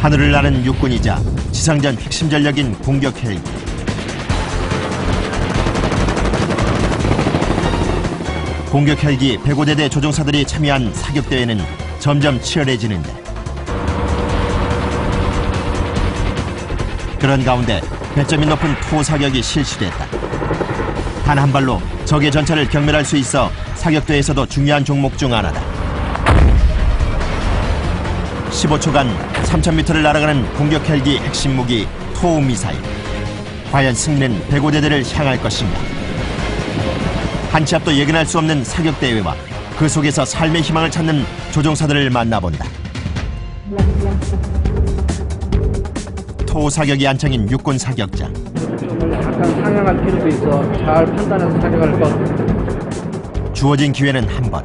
하늘을 나는 육군이자 지상전 핵심 전력인 공격 헬기. 공격 헬기 105대대 조종사들이 참여한 사격대회는 점점 치열해지는데, 그런 가운데 배점이 높은 토 사격이 실시됐다. 단 한 발로 적의 전차를 경멸할 수 있어 사격대에서도 중요한 종목 중 하나다. 15초간 3,000m를 날아가는 공격 헬기 핵심 무기 토우 미사일. 과연 승리는 105대대를 향할 것인가? 한치 앞도 예견할 수 없는 사격대회와 그 속에서 삶의 희망을 찾는 조종사들을 만나본다. 토우 사격이 안창인 육군 사격장. 약간 상향할 필요도 있어. 잘 판단해서 사격할 것. 주어진 기회는 한 번.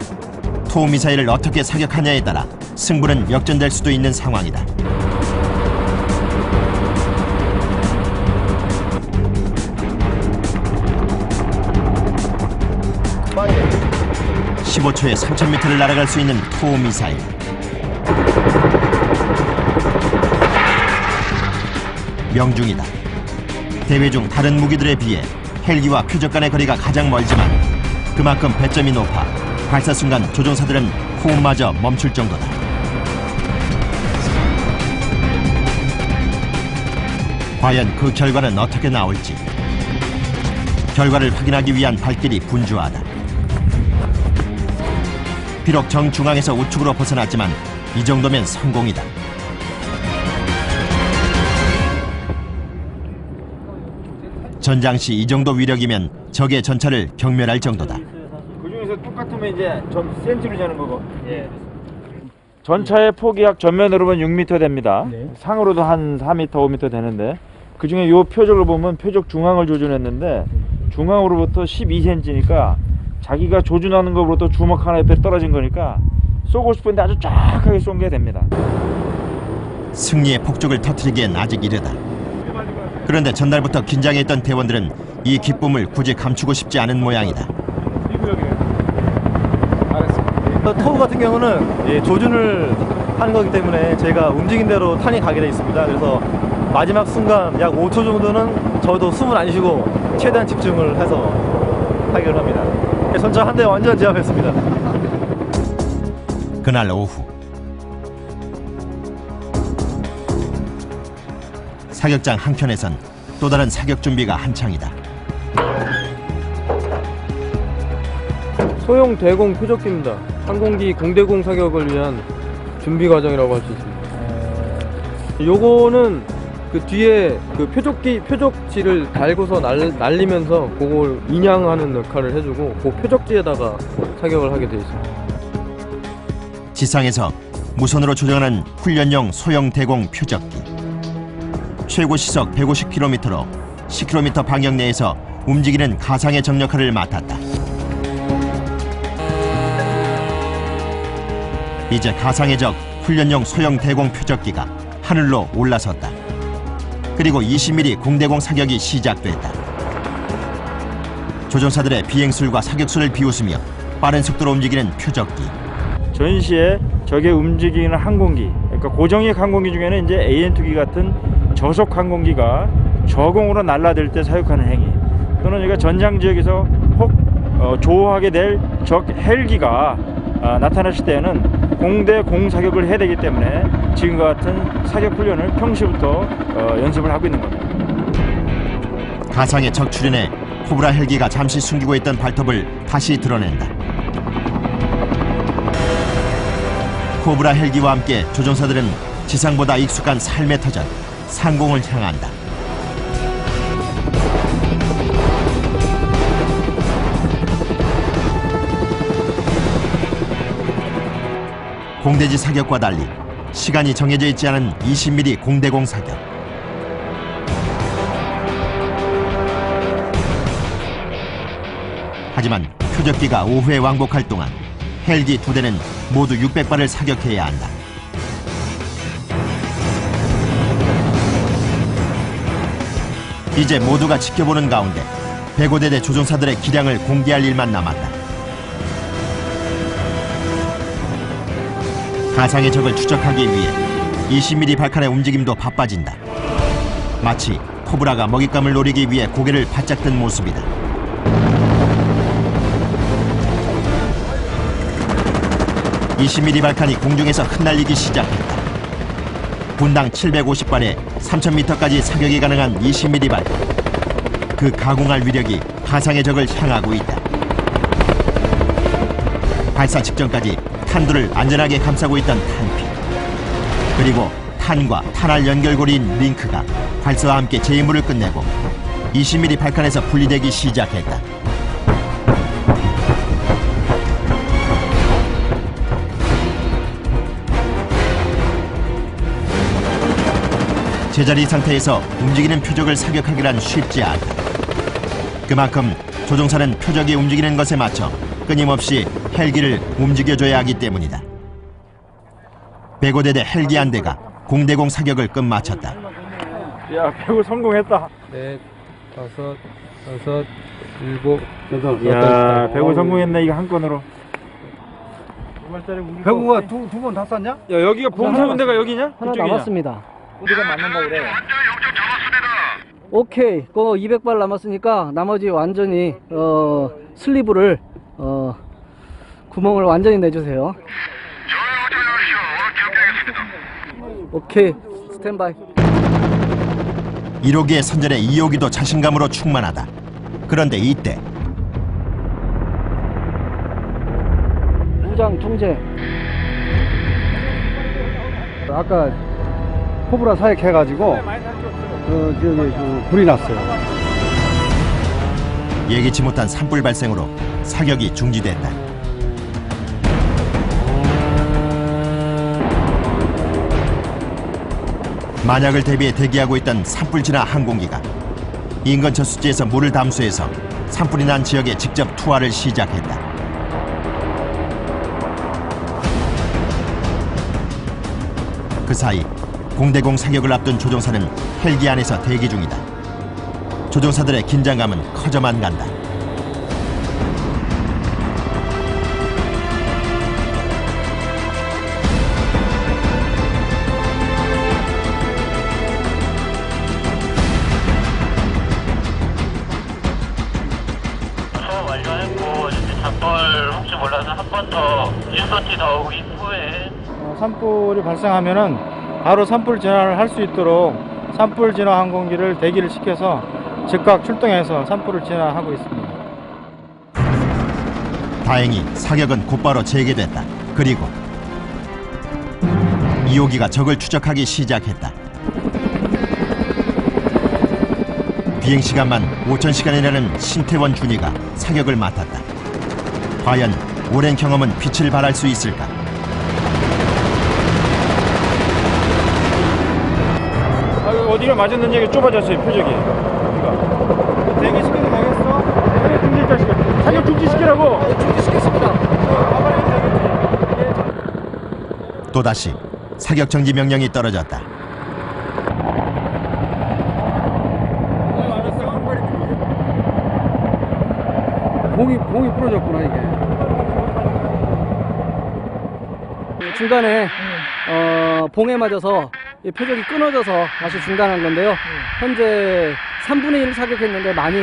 토우 미사일을 어떻게 사격하냐에 따라 승부는 역전될 수도 있는 상황이다. 빠르게. 15초에 3,000m를 날아갈 수 있는 토우 미사일. 명중이다. 대회 중 다른 무기들에 비해 헬기와 표적 간의 거리가 가장 멀지만 그만큼 배점이 높아 발사 순간 조종사들은 호흡마저 멈출 정도다. 과연 그 결과는 어떻게 나올지. 결과를 확인하기 위한 발길이 분주하다. 비록 정중앙에서 우측으로 벗어났지만 이 정도면 성공이다. 전장 시 이 정도 위력이면 적의 전차를 경멸할 정도다. 그중에서 똑같으면 이제 전 센치로 재는 거고. 예. 전차의 폭이 약 전면으로 보면 6m 됩니다. 네. 상으로도 한 4m, 5m 되는데 그중에 요 표적을 보면 표적 중앙을 조준했는데 중앙으로부터 12cm니까 자기가 조준하는 것으로부터 주먹 하나 옆에 떨어진 거니까 쏘고 싶은데 아주 쫙하게 쏜 게 됩니다. 승리의 폭죽을 터뜨리기엔 아직 이르다. 그런데 전날부터 긴장했던 대원들은 이 기쁨을 굳이 감추고 싶지 않은 모양이다. 토우 같은 경우는 조준을 하는 거기 때문에 제가 움직인 대로 탄이 가게 돼 있습니다. 그래서 마지막 순간 약 5초 정도는 저도 숨을 안 쉬고 최대한 집중을 해서 타격을 합니다. 전차 한 대 완전 제압했습니다. 그날 오후 사격장 한켠에선 또 다른 사격 준비가 한창이다. 소형 대공 표적기입니다. 항공기 공대공 사격을 위한 준비 과정이라고 할 수 있습니다. 요거는 그 뒤에 그 표적지를 달고서 날리면서 그걸 인양하는 역할을 해주고 그 표적지에다가 사격을 하게 돼 있습니다. 지상에서 무선으로 조정하는 훈련용 소형 대공 표적기. 최고 시속 150km로 10km 방역 내에서 움직이는 가상의 적 역할을 맡았다. 이제 가상의 적 훈련용 소형 대공 표적기가 하늘로 올라섰다. 그리고 20mm 공대공 사격이 시작됐다. 조종사들의 비행술과 사격술을 비웃으며 빠른 속도로 움직이는 표적기. 전시에 적의 움직이는 항공기, 그러니까 고정익 항공기 중에는 이제 AN2기 같은 저속 항공기가 저공으로 날아들 때 사격하는 행위, 또는 우리가 전장 지역에서 혹 조우하게 될 적 헬기가 나타났을 때는 공대 공 사격을 해야 되기 때문에 지금과 같은 사격 훈련을 평시부터 연습을 하고 있는 겁니다. 가상의 적 출현에 코브라 헬기가 잠시 숨기고 있던 발톱을 다시 드러낸다. 코브라 헬기와 함께 조종사들은 지상보다 익숙한 삶의 터전 상공을 향한다. 공대지 사격과 달리 시간이 정해져 있지 않은 20mm 공대공 사격. 하지만 표적기가 오후에 왕복할 동안 헬기 2대는 모두 600발을 사격해야 한다. 이제 모두가 지켜보는 가운데 105대대 조종사들의 기량을 공개할 일만 남았다. 가상의 적을 추적하기 위해 20mm 발칸의 움직임도 바빠진다. 마치 코브라가 먹잇감을 노리기 위해 고개를 바짝 든 모습이다. (20mm) 발칸이 공중에서 흩날리기 시작했다. 분당 750발에 3000m까지 사격이 가능한 20mm 발칸. 그 가공할 위력이 가상의 적을 향하고 있다. 발사 직전까지 탄두를 안전하게 감싸고 있던 탄피, 그리고 탄과 탄알 연결고리인 링크가 발사와 함께 제 임무를 끝내고 20mm 발칸에서 분리되기 시작했다. 제자리 상태에서 움직이는 표적을 사격하기란 쉽지 않다. 그만큼 조종사는 표적이 움직이는 것에 맞춰 끊임없이 헬기를 움직여줘야 하기 때문이다. 105대대 헬기 한 대가 공대공 사격을 끝마쳤다. 야, 배구 성공했다. 넷, 다섯, 일곱, 야, 배구 성공했네 이거 한 건으로. 배구가 두 번 다 쐈냐? 야, 여기가 봉사군대가 여기냐? 하나 그쪽이냐? 남았습니다. 우리가 맞는다 그래. 오케이, 그거 200발 남았으니까 나머지 완전히 슬리브를 구멍을 완전히 내주세요. 오케이, 스탠바이. 1호기의 선전에 2호기도 자신감으로 충만하다. 그런데 이때 무장 통제. 아까 코브라 사격해가지고 불이 났어요. 예기치 못한 산불 발생으로 사격이 중지됐다. 만약을 대비해 대기하고 있던 산불 진화 항공기가 인근 저수지에서 물을 담수해서 산불이 난 지역에 직접 투하를 시작했다. 그 사이 공대공 사격을 앞둔 조종사는 헬기 안에서 대기 중이다. 조종사들의 긴장감은 커져만 간다. 완료했고 이제 잡벌 혹시 몰라서 한 번 더 1소티 더 후에 산불이 발생하면은 바로 산불 진화를 할 수 있도록 산불 진화 항공기를 대기를 시켜서 즉각 출동해서 산불을 진화하고 있습니다. 다행히 사격은 곧바로 재개됐다. 그리고 2호기가 적을 추적하기 시작했다. 비행시간만 5000시간이라는 신태원 준이가 사격을 맡았다. 과연 오랜 경험은 빛을 발할 수 있을까? 어디가 맞았는지 이게 좁아졌어요, 표적이. 어디가? 대기 시키면 되겠어? 네, 중지시켜. 사격 중지시키라고! 중지시켰습니다. 또다시 사격 정지 명령이 떨어졌다. 봉이 부러졌구나 이게. 중간에 봉에 맞아서 이 표적이 끊어져서 다시 중단한 건데요. 현재 3분의 1 사격했는데 많이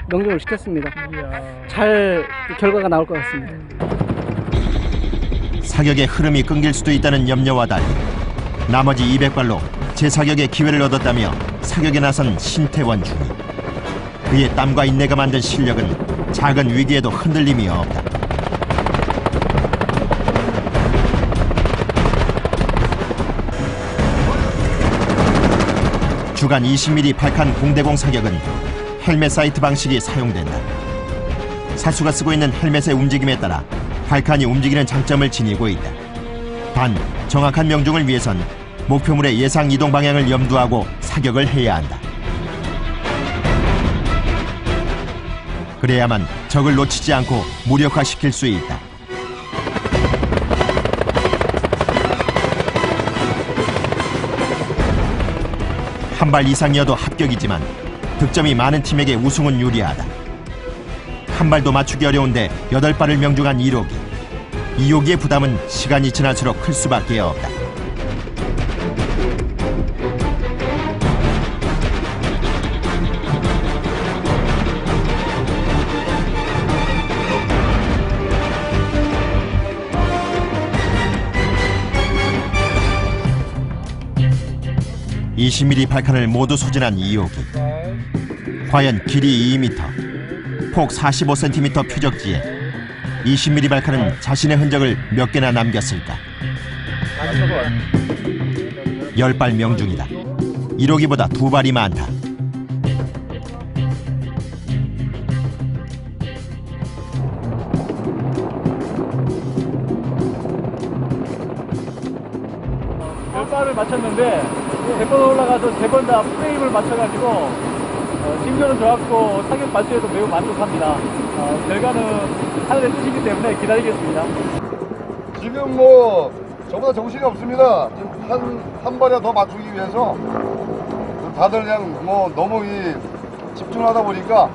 명중을 시켰습니다. 잘 결과가 나올 것 같습니다. 사격의 흐름이 끊길 수도 있다는 염려와 달리 나머지 200발로 재사격의 기회를 얻었다며 사격에 나선 신태원 중위. 그의 땀과 인내가 만든 실력은 작은 위기에도 흔들림이 없다. 주간 20mm 발칸 공대공 사격은 헬멧 사이트 방식이 사용된다. 사수가 쓰고 있는 헬멧의 움직임에 따라 발칸이 움직이는 장점을 지니고 있다. 단, 정확한 명중을 위해선 목표물의 예상 이동 방향을 염두하고 사격을 해야 한다. 그래야만 적을 놓치지 않고 무력화시킬 수 있다. 한 발 이상이어도 합격이지만 득점이 많은 팀에게 우승은 유리하다. 한 발도 맞추기 어려운데 8발을 명중한 1호기. 2호기의 부담은 시간이 지날수록 클 수밖에 없다. 20mm 발칸을 모두 소진한 2호기. 과연 길이 2m, 폭 45cm 표적지에 20mm 발칸은 자신의 흔적을 몇 개나 남겼을까? 10발 명중이다. 1호기보다 2발이 많다. 발을 맞췄는데 100번 올라가서 3번 다 프레임을 맞춰가지고 심전은 좋았고 사격 발수에도 매우 만족합니다. 결과는 하늘의 뜻이기 때문에 기다리겠습니다. 지금 뭐 저보다 정신이 없습니다. 지금 한 발이나 더 맞추기 위해서 다들 그냥 뭐 너무 집중하다 보니까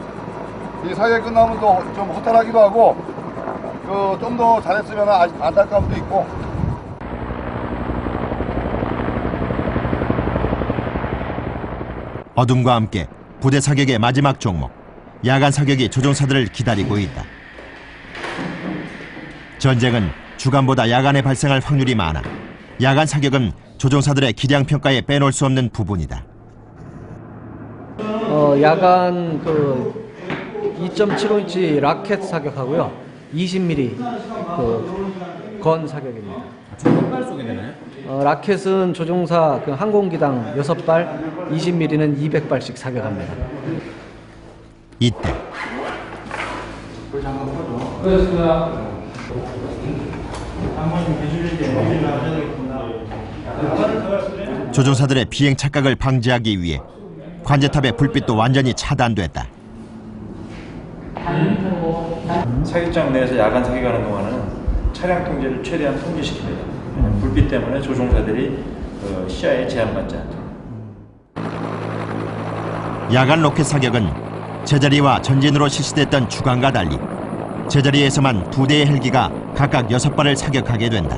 이 사격이 끝나면 또 좀 허탈하기도 하고 좀 더 잘했으면 아직 안타까움도 있고. 어둠과 함께 부대 사격의 마지막 종목, 야간 사격이 조종사들을 기다리고 있다. 전쟁은 주간보다 야간에 발생할 확률이 많아 야간 사격은 조종사들의 기량 평가에 빼놓을 수 없는 부분이다. 야간 2.75인치 라켓 사격하고요, 20mm 건 사격입니다. 몇 발 쏘게 되나요? 라켓은 조종사 항공기당 6발, 20mm는 200발씩 사격합니다. 이때 조종사들의 비행 착각을 방지하기 위해 관제탑의 불빛도 완전히 차단됐다. 사격장 내에서 야간 사격하는 동안은 차량 통제를 최대한 통제시킵니다. 불빛 때문에 조종사들이 시야에 제한받지 않도록. 야간 로켓 사격은 제자리와 전진으로 실시됐던 주간과 달리 제자리에서만 2대의 헬기가 각각 6발을 사격하게 된다.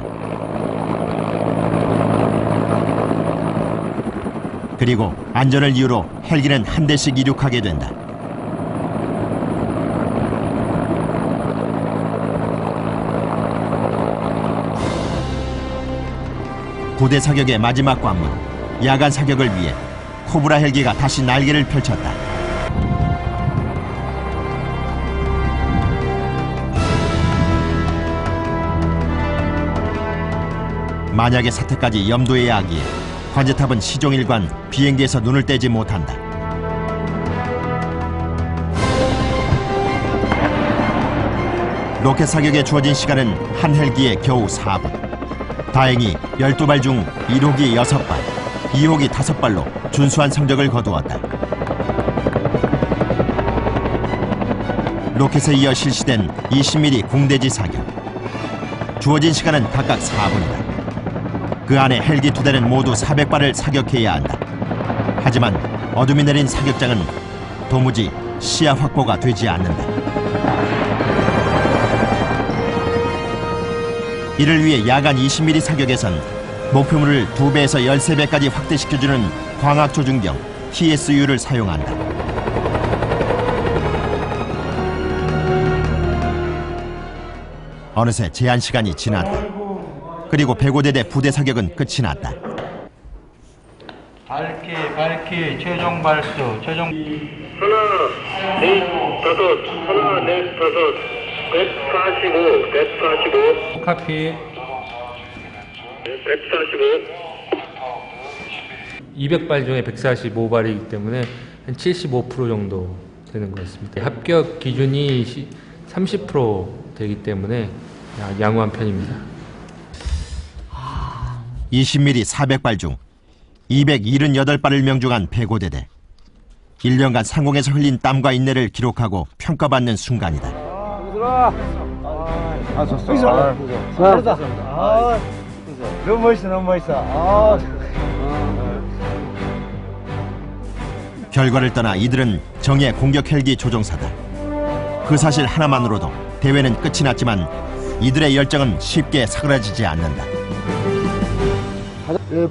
그리고 안전을 이유로 헬기는 한 대씩 이륙하게 된다. 부대 사격의 마지막 관문, 야간 사격을 위해 코브라 헬기가 다시 날개를 펼쳤다. 만약의 사태까지 염두에 하기에 관제탑은 시종일관 비행기에서 눈을 떼지 못한다. 로켓 사격에 주어진 시간은 한 헬기에 겨우 4분. 다행히 12발 중 1호기 6발, 2호기 5발로 준수한 성적을 거두었다. 로켓에 이어 실시된 20mm 공대지 사격. 주어진 시간은 각각 4분이다. 그 안에 헬기 2대는 모두 400발을 사격해야 한다. 하지만 어둠이 내린 사격장은 도무지 시야 확보가 되지 않는다. 이를 위해 야간 20mm 사격에선 목표물을 2배에서 13배까지 확대시켜주는 광학 조준경 TSU를 사용한다. 어느새 제한 시간이 지났다. 그리고 105대대 부대 사격은 끝이 났다. 밝기, 최종 발수, 최종. 하나, 넷, 다섯, 하나, 넷, 다섯. 145. 카피. 145. 200발 중에 145발이기 때문에 한 75% 정도 되는 것 같습니다. 합격 기준이 30% 되기 때문에 양호한 편입니다. 20mm 400발 중 278발을 명중한 105대대. 1년간 상공에서 흘린 땀과 인내를 기록하고 평가받는 순간이다. 너무 멋있어, 너무 멋있어. 결과를 떠나 이들은 정예 공격 헬기 조종사다. 그 사실 하나만으로도 대회는 끝이 났지만 이들의 열정은 쉽게 사그라지지 않는다.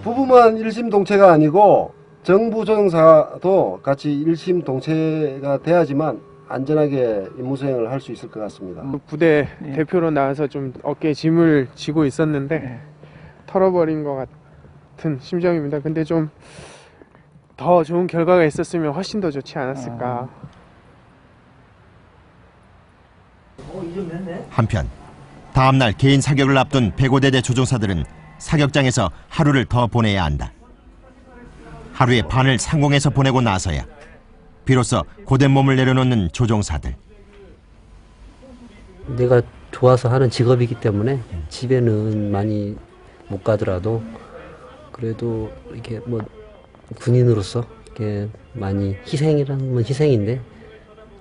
부부만 일심동체가 아니고 정부 조종사도 같이 일심동체가 돼야지만 안전하게 임무 수행을 할 수 있을 것 같습니다. 부대 대표로 나와서 좀 어깨에 짐을 지고 있었는데 털어버린 것 같은 심정입니다. 근데 좀 더 좋은 결과가 있었으면 훨씬 더 좋지 않았을까. 한편 다음날 개인 사격을 앞둔 105대대 조종사들은 사격장에서 하루를 더 보내야 한다. 하루의 반을 상공에서 보내고 나서야 비로소 고된 몸을 내려놓는 조종사들. 내가 좋아서 하는 직업이기 때문에 집에는 많이 못 가더라도 그래도 이렇게 뭐 군인으로서 이렇게 많이 희생이라는 건 희생인데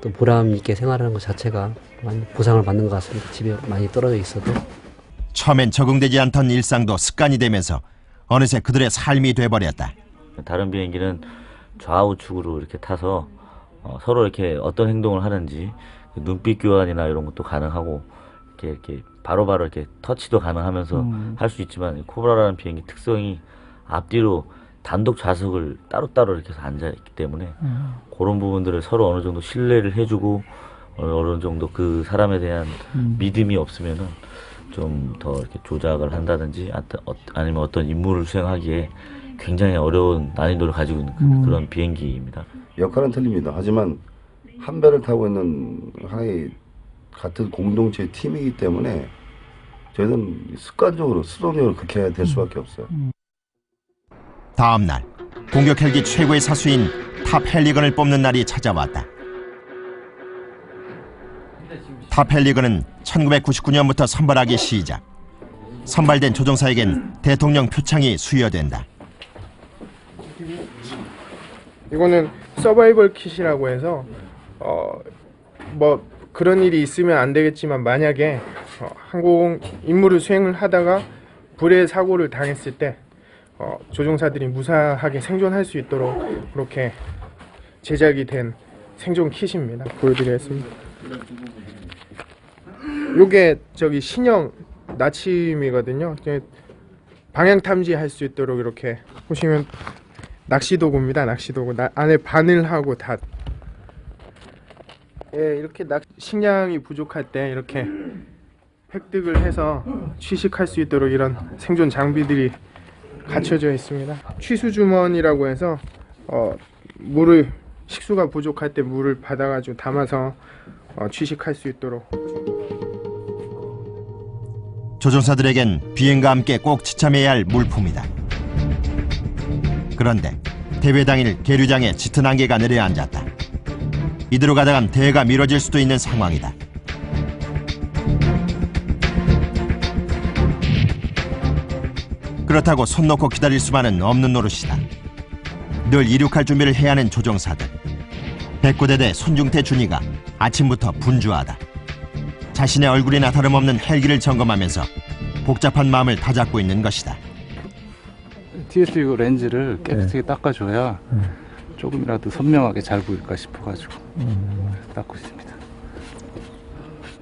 또 보람 있게 생활하는 것 자체가 많이 보상을 받는 것 같습니다. 집에 많이 떨어져 있어도. 처음엔 적응되지 않던 일상도 습관이 되면서 어느새 그들의 삶이 돼버렸다. 다른 비행기는 좌우측으로 이렇게 타서 서로 이렇게 어떤 행동을 하는지 눈빛 교환이나 이런 것도 가능하고 이렇게 바로바로 이렇게 터치도 가능하면서 할 수 있지만 코브라라는 비행기 특성이 앞뒤로 단독 좌석을 따로따로 이렇게 해서 앉아있기 때문에 그런 부분들을 서로 어느 정도 신뢰를 해주고 어느 정도 그 사람에 대한 믿음이 없으면은 좀 더 이렇게 조작을 한다든지 아니면 어떤 임무를 수행하기에 굉장히 어려운 난이도를 가지고 있는 그런 비행기입니다. 역할은 틀립니다. 하지만 한 배를 타고 있는 하나의 같은 공동체 팀이기 때문에 저희는 습관적으로 수동적으로 그렇게 해야 될 수밖에 없어요. 다음 날 공격 헬기 최고의 사수인 탑 헬리건을 뽑는 날이 찾아왔다. 탑 헬리건은 1999년부터 선발하기 시작. 선발된 조종사에겐 대통령 표창이 수여된다. 이거는 서바이벌 킷이라고 해서 뭐 그런 일이 있으면 안 되겠지만 만약에 항공 임무를 수행을 하다가 불의 사고를 당했을 때 조종사들이 무사하게 생존할 수 있도록 그렇게 제작이 된 생존 킷입니다. 보여드리겠습니다. 요게 저기 신형 나침이거든요. 방향 탐지할 수 있도록 이렇게 보시면 낚시도구입니다. 낚시도구. 안에 바늘하고 다. 예, 이렇게 식량이 부족할 때 이렇게 획득을 해서 취식할 수 있도록 이런 생존 장비들이 갖춰져 있습니다. 취수주머니라고 해서 물을 식수가 부족할 때 물을 받아가지고 담아서 취식할 수 있도록. 조종사들에겐 비행과 함께 꼭 지참해야 할 물품이다. 그런데 대회 당일 계류장에 짙은 안개가 내려앉았다. 이대로 가다간 대회가 미뤄질 수도 있는 상황이다. 그렇다고 손 놓고 기다릴 수만은 없는 노릇이다. 늘 이륙할 준비를 해야 하는 조종사들. 109대대 손중태 준이가 아침부터 분주하다. 자신의 얼굴이나 다름없는 헬기를 점검하면서 복잡한 마음을 다잡고 있는 것이다. TSU 렌즈를 깨끗하게 닦아줘야 조금이라도 선명하게 잘 보일까 싶어가지고 닦고 있습니다.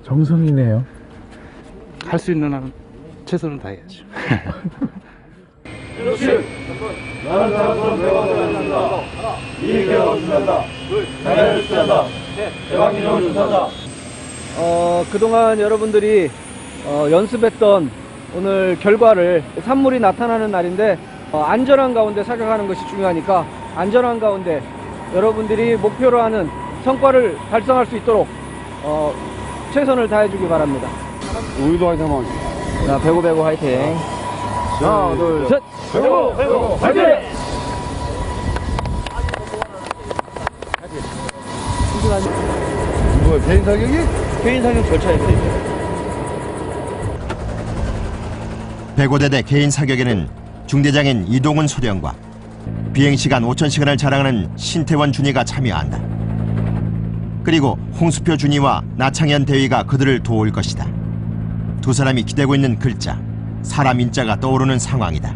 정성이네요. 할 수 있는 한 최선을 다해야죠. 나는 장소는 배워드렸습니다. 이익에 얻습니다. 나를 주셨다. 대박기념을 주셨다. 그동안 여러분들이 연습했던 오늘 결과를 산물이 나타나는 날인데 안전한 가운데 사격하는 것이 중요하니까 안전한 가운데 여러분들이 목표로 하는 성과를 달성할 수 있도록 최선을 다해주기 바랍니다. 우리도 화이팅 한번. 자, 배구 화이팅. 하나, 둘, 셋. 배구 화이팅! 뭐야, 개인 사격이? 개인 사격 절차에 돼 있죠. 105대대 개인 사격에는 중대장인 이동훈 소령과 비행시간 5,000시간을 자랑하는 신태원 준이가 참여한다. 그리고 홍수표 준이와 나창현 대위가 그들을 도울 것이다. 두 사람이 기대고 있는 글자, 사람 인자가 떠오르는 상황이다.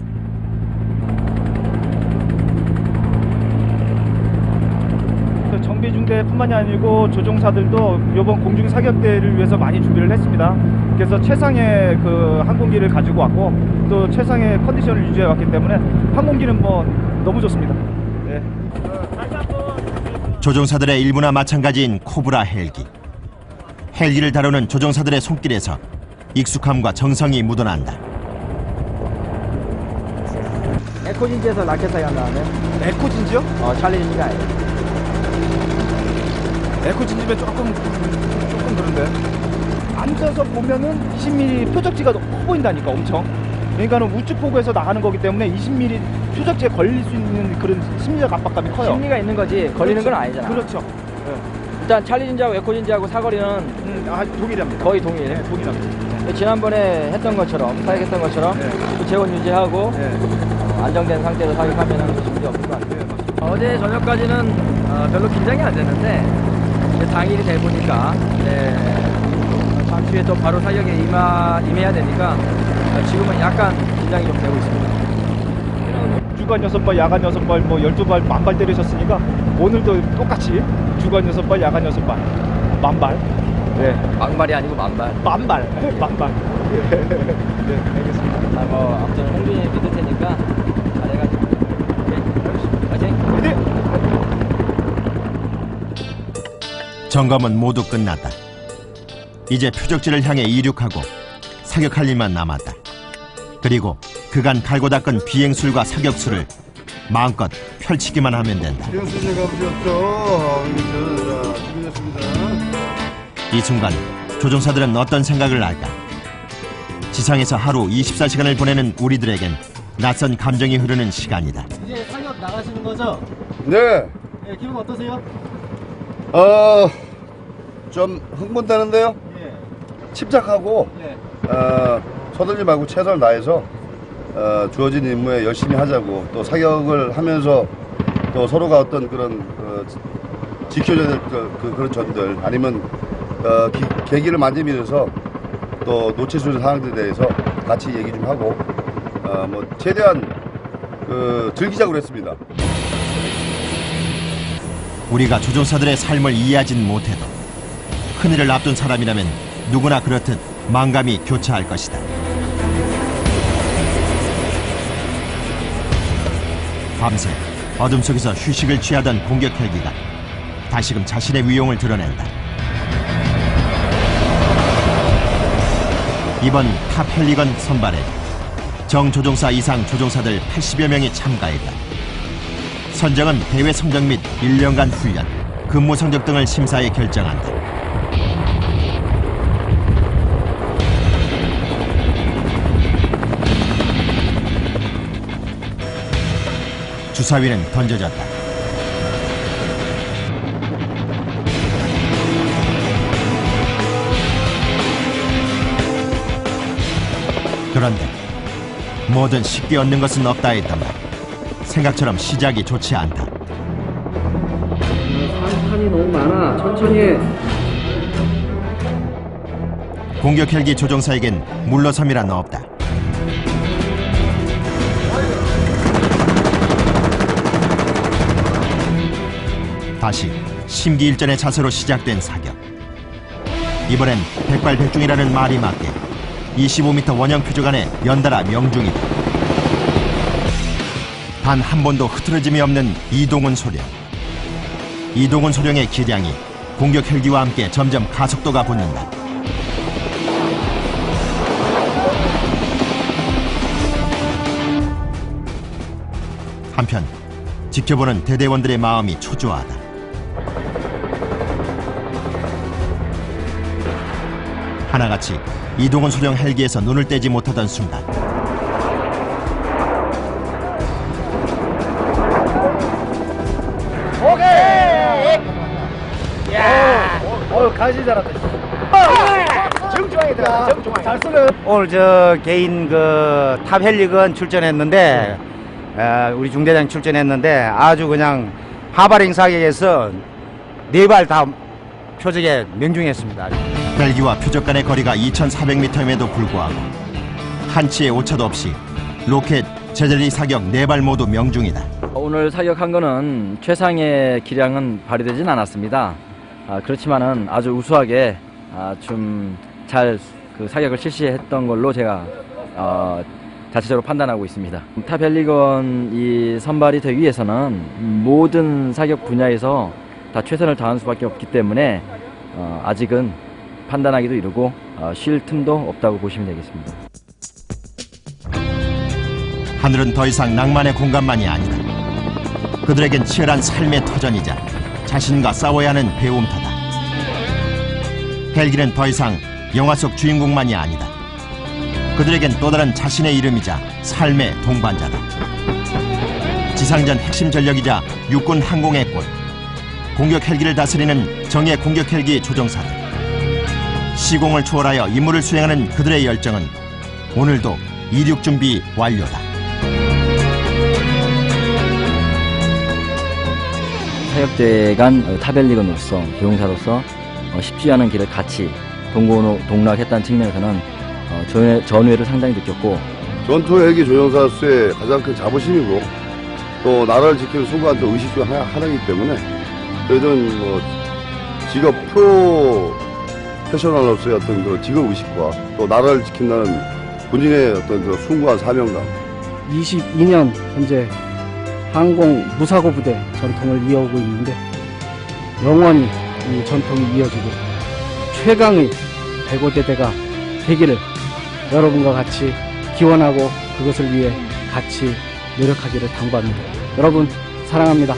정비중대뿐만이 아니고 조종사들도 이번 공중 사격대를 위해서 많이 준비를 했습니다. 그래서 최상의 그 항공기를 가지고 왔고 또 최상의 컨디션을 유지해 왔기 때문에 항공기는 뭐 너무 좋습니다. 네. 조종사들의 일부나 마찬가지인 코브라 헬기. 헬기를 다루는 조종사들의 손길에서 익숙함과 정성이 묻어난다. 에코진지에서 라켓 사격한 다음에. 에코진지요? 찰리진지가 아니에요. 에코진지면 조금 그런데. 앉아서 보면은 20mm 표적지가 커 보인다니까 엄청. 그러니까는 우측 포구에서 나가는 거기 때문에 20mm 표적지에 걸릴 수 있는 그런 심리적 압박감이 커요. 심리가 있는 거지 걸리는 건 아니잖아. 그렇죠. 일단 찰리진지하고 에코진지하고 사거리는 동일합니다. 거의 동일. 네, 동일합니다. 지난번에 했던 것처럼 사격했던 것처럼 또 재원 유지하고 안정된 상태로 사격하면은 문제 없을 것 같아요. 어제 저녁까지는 별로 긴장이 안 됐는데 이제 당일이 돼 보니까 잠시 후에 또 바로 사격에 임해야 되니까 지금은 약간 긴장이 좀 되고 있습니다. 주간 6발, 야간 6발, 뭐 12발, 만발 때리셨으니까 오늘도 똑같이 주간 6발, 야간 6발, 만발. 네. 막발이 아니고 만발. 만발. 네, 알겠습니다. 아무튼 홍준이 믿을 테니까 잘해가지고. 오케이. 파이팅. 점검은 모두 끝났다. 이제 표적지를 향해 이륙하고 사격할 일만 남았다. 그리고 그간 갈고 닦은 비행술과 사격술을 마음껏 펼치기만 하면 된다. 비행수제 가보셨죠? 준비됐습니다. 이 순간 조종사들은 어떤 생각을 할까? 지상에서 하루 24시간을 보내는 우리들에겐 낯선 감정이 흐르는 시간이다. 이제 사격 나가시는 거죠? 네. 네, 기분 어떠세요? 좀 흥분되는데요. 예. 침착하고 예. 서둘지 말고 최선을 다해서 주어진 임무에 열심히 하자고, 또 사격을 하면서 또 서로가 어떤 그런 지켜줘야 될 그런 점들, 아니면 계기를 만들면서 또 놓칠 수 있는 상황들에 대해서 같이 얘기 좀 하고 뭐 최대한 즐기자고 했습니다. 우리가 조종사들의 삶을 이해하진 못해도 큰일을 앞둔 사람이라면 누구나 그렇듯 만감이 교차할 것이다. 밤새 어둠 속에서 휴식을 취하던 공격 헬기가 다시금 자신의 위용을 드러낸다. 이번 탑 헬리건 선발에 정조종사 이상 조종사들 80여 명이 참가했다. 선정은 대회 성적 및 1년간 훈련, 근무 성적 등을 심사해 결정한다. 주사위는 던져졌다. 그런데 뭐든 쉽게 얻는 것은 없다 했던가 생각처럼 시작이 좋지 않다. 산이 너무 많아. 천천히 해. 공격 헬기 조종사에겐 물러섬이란 없다. 다시 심기일전의 자세로 시작된 사격. 이번엔 백발백중이라는 말이 맞게 25m 원형 표적 안에 연달아 명중이다. 단 한 번도 흐트러짐이 없는 이동훈 소령. 이동훈 소령의 기량이 공격 헬기와 함께 점점 가속도가 붙는다. 한편 지켜보는 대대원들의 마음이 초조하다. 하나같이 이동훈 소령 헬기에서 눈을 떼지 못하던 순간 오케이! 야! 가시 잘한다. 정중하게 들어가. 정중하게. 잘 쏘네. 오늘 저 개인 그 탑 헬리건 출전했는데 우리 중대장 출전했는데 아주 그냥 하바링 사격에서 4발 다 표적에 명중했습니다. 헬기와 표적 간의 거리가 2,400m임에도 불구하고 한치의 오차도 없이 로켓, 제젤리 사격 4발 모두 명중이다. 오늘 사격한 거는 최상의 기량은 발휘되진 않았습니다. 그렇지만은 아주 우수하게 좀 잘 그 사격을 실시했던 걸로 제가 자체적으로 판단하고 있습니다. 탑 헬리건 이 선발이 되기 위해서는 모든 사격 분야에서 다 최선을 다하는 수밖에 없기 때문에 아직은 판단하기도 이르고 쉴 틈도 없다고 보시면 되겠습니다. 하늘은 더 이상 낭만의 공간만이 아니다. 그들에겐 치열한 삶의 터전이자 자신과 싸워야 하는 배움터다. 헬기는 더 이상 영화 속 주인공만이 아니다. 그들에겐 또 다른 자신의 이름이자 삶의 동반자다. 지상전 핵심 전력이자 육군 항공의 꽃, 공격 헬기를 다스리는 정예 공격 헬기 조종사들. 시공을 초월하여 임무를 수행하는 그들의 열정은 오늘도 이륙 준비 완료다. 사격대간 타벨리건으로서 조종사로서 쉽지 않은 길을 같이 동고동락했다는 측면에서는 전우회를 상당히 느꼈고, 전투 헬기 조종사로서의 가장 큰 자부심이고 또 나라를 지키는 숭고한 또 의식 중 하나이기 때문에 저희들은 뭐 직업 프로페셔널로서의 어떤 그런 직업 의식과 또 나라를 지킨다는 군인의 어떤 그 숭고한 사명감. 22년 현재 항공 무사고 부대 전통을 이어오고 있는데 영원히 이 전통이 이어지고 최강의 배고대대가 되기를 여러분과 같이 기원하고 그것을 위해 같이 노력하기를 당부합니다. 여러분 사랑합니다.